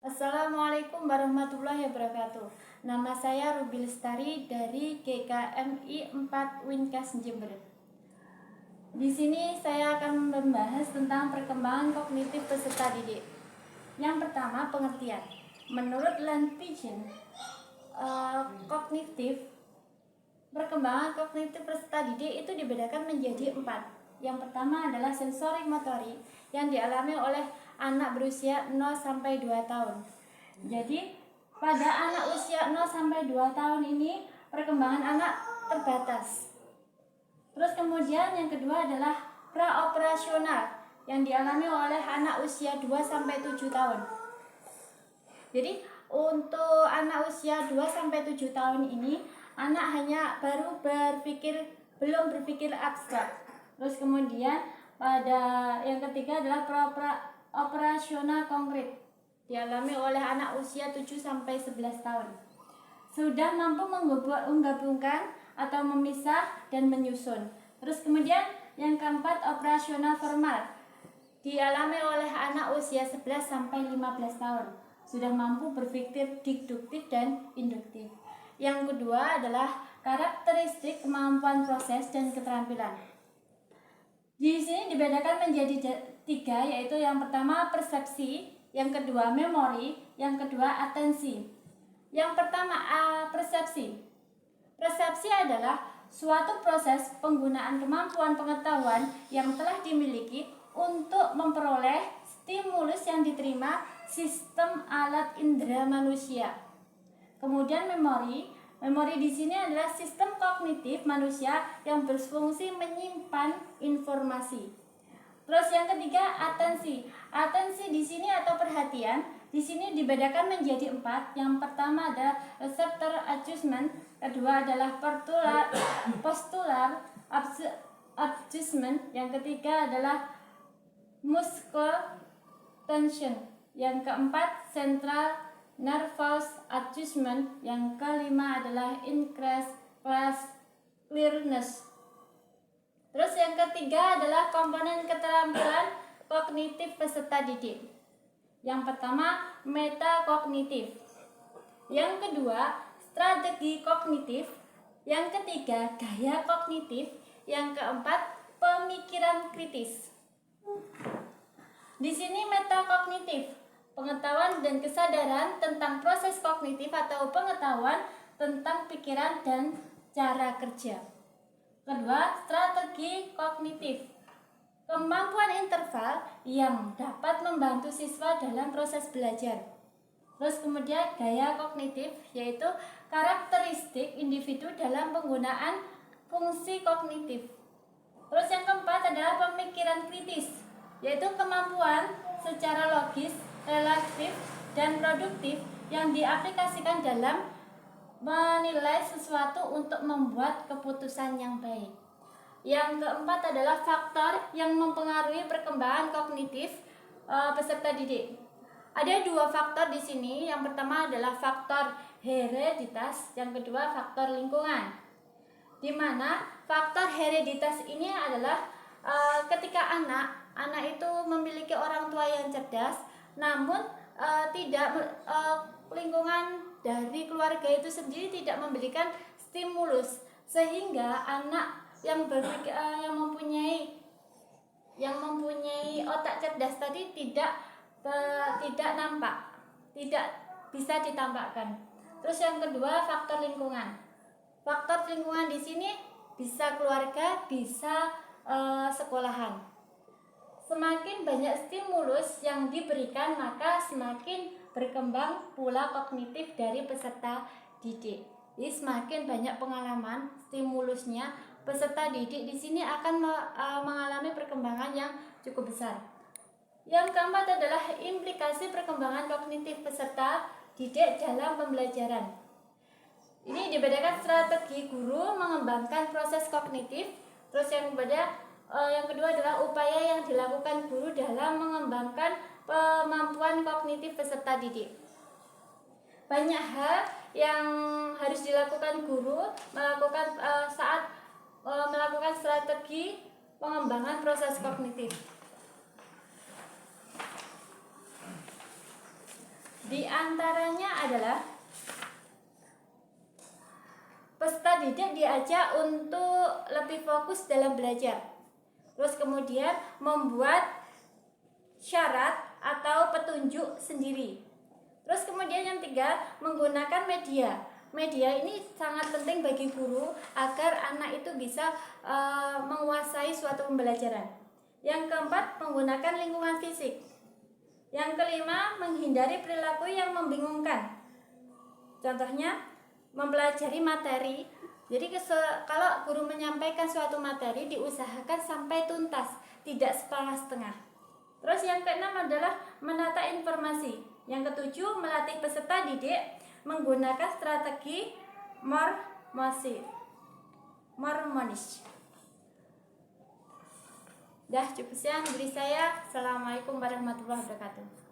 Assalamualaikum warahmatullahi wabarakatuh. Nama saya Ruby Lestari dari GKMI 4 Winkas Jember. Di sini saya akan membahas tentang perkembangan kognitif peserta didik. Yang pertama, pengertian. Menurut Lanpigeon, perkembangan kognitif peserta didik itu dibedakan menjadi 4. Yang pertama adalah sensorik motorik yang dialami oleh anak berusia 0 sampai 2 tahun. Jadi, pada anak usia 0 sampai 2 tahun ini perkembangan anak terbatas. Terus kemudian yang kedua adalah praoperasional yang dialami oleh anak usia 2 sampai 7 tahun. Jadi, untuk anak usia 2 sampai 7 tahun ini anak hanya belum berpikir abstrak. Terus kemudian pada yang ketiga adalah operasional konkret dialami oleh anak usia 7 sampai 11 tahun. Sudah mampu menggabungkan atau memisah dan menyusun. Terus kemudian yang keempat, operasional formal dialami oleh anak usia 11 sampai 15 tahun. Sudah mampu berpikir deduktif dan induktif. Yang kedua adalah karakteristik kemampuan proses dan keterampilan. Di sini dibedakan menjadi 3, yaitu yang pertama persepsi, yang kedua memori, yang kedua atensi. Yang pertama persepsi. Persepsi adalah suatu proses penggunaan kemampuan pengetahuan yang telah dimiliki untuk memperoleh stimulus yang diterima sistem alat indera manusia. Kemudian memori. Memori di sini adalah sistem kognitif manusia yang berfungsi menyimpan informasi. Terus yang ketiga, atensi. Atensi di sini atau perhatian di sini dibedakan menjadi 4. Yang pertama adalah receptor adjustment, kedua adalah postular adjustment, yang ketiga adalah muscle tension, yang keempat central nervous adjustment, yang kelima adalah increased class clearness. Terus yang ketiga adalah komponen keterampilan kognitif peserta didik. Yang pertama, metakognitif. Yang kedua, strategi kognitif. Yang ketiga, gaya kognitif. Yang keempat, pemikiran kritis. Di sini metakognitif, pengetahuan dan kesadaran tentang proses kognitif atau pengetahuan tentang pikiran dan cara kerja. Kedua, strategi kognitif, kemampuan interval yang dapat membantu siswa dalam proses belajar. Terus kemudian gaya kognitif, yaitu karakteristik individu dalam penggunaan fungsi kognitif. Terus yang keempat adalah pemikiran kritis, yaitu kemampuan secara logis, relatif, dan produktif yang diaplikasikan dalam menilai sesuatu untuk membuat keputusan yang baik. Yang keempat adalah faktor yang mempengaruhi perkembangan kognitif peserta didik. Ada 2 faktor di sini. Yang pertama adalah faktor hereditas, yang kedua faktor lingkungan. Di mana faktor hereditas ini adalah ketika anak itu memiliki orang tua yang cerdas, namun lingkungan dari keluarga itu sendiri tidak memberikan stimulus, sehingga anak yang mempunyai otak cerdas tadi tidak nampak, tidak bisa ditampakkan. Terus yang kedua, faktor lingkungan. Faktor lingkungan di sini bisa keluarga, bisa sekolahan. Semakin banyak stimulus yang diberikan, maka semakin berkembang pula kognitif dari peserta didik. Jadi semakin banyak pengalaman, stimulusnya, peserta didik di sini akan mengalami perkembangan yang cukup besar. Yang keempat adalah implikasi perkembangan kognitif peserta didik dalam pembelajaran. Ini dibedakan strategi guru mengembangkan proses kognitif. Terus yang kedua adalah upaya yang dilakukan guru dalam mengembangkan kemampuan kognitif peserta didik. Banyak hal yang harus dilakukan guru saat melakukan strategi pengembangan proses kognitif. Di antaranya adalah peserta didik diajak untuk lebih fokus dalam belajar. Terus kemudian membuat syarat atau petunjuk sendiri. Terus kemudian yang tiga, menggunakan media. Media ini sangat penting bagi guru agar anak itu bisa menguasai suatu pembelajaran. Yang keempat, menggunakan lingkungan fisik. Yang kelima, menghindari perilaku yang membingungkan. Contohnya, mempelajari materi. Jadi kalau guru menyampaikan suatu materi, diusahakan sampai tuntas, tidak setengah-setengah. Terus yang keenam adalah menata informasi. Yang ketujuh, melatih peserta didik menggunakan strategi Marmonis. Dah cukup sekian dari saya. Assalamualaikum warahmatullahi wabarakatuh.